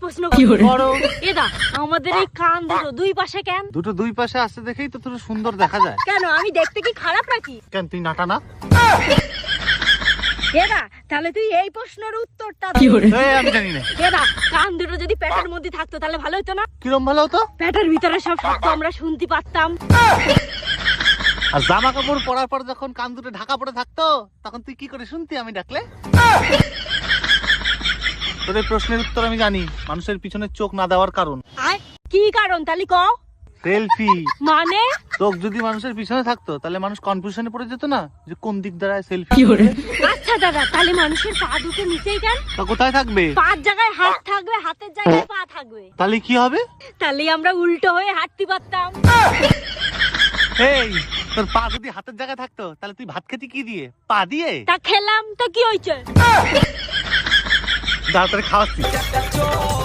প্রশ্ন করো। এদা আমাদের এই কান দুই পাশে কেন? দুটো দুই পাশে আসতে দেখেই তো তোর সুন্দর দেখা যায়। কেন আমি দেখতে কি খারাপ নাকি? কেন তুই নাটা না? এদা তাহলে তুই এই প্রশ্নের উত্তরটা আমি জানি না। এদা কান দুটো যদি পেটের মধ্যে থাকতো তাহলে ভালো হতো না? কিরম ভালো হতো? পেটের ভিতরে সব শব্দ আমরা শুনতে পারতাম। আর জামা কাপড় পরার পর যখন কান দুটো ঢাকা পড়ে থাকতো তখন তুই কি করে শুনতি আমি ডাকলে? তোর এই প্রশ্নের উত্তর আমি জানি। মানুষের পিছনে চোখ না দেওয়ার কারণ। কি কারণ তাহলে কও? সেলফি। মানে চোখ যদি মানুষের পিছনে থাকতো তাহলে মানুষ কনফিউশনে পড়ে যেত না যে কোন দিক দ্বারা সেলফি। আচ্ছা দাদা তাহলে মানুষের পা দুটো নিচেই কেন? তা কোথায় থাকবে? পার জায়গায় হাত থাকবে, হাতের জায়গায় পা থাকবে। তাহলে কি হবে? তাহলে আমরা উল্টো হয়ে হাঁটতে পারতাম। এই তোর পা যদি হাতের জায়গায় থাকতো তাহলে তুই ভাত খেতি কি দিয়ে? পা দিয়ে? তা খেলাম তো কি হয়েছে? তাড়াতাড়ি খাওয়াচ্ছি।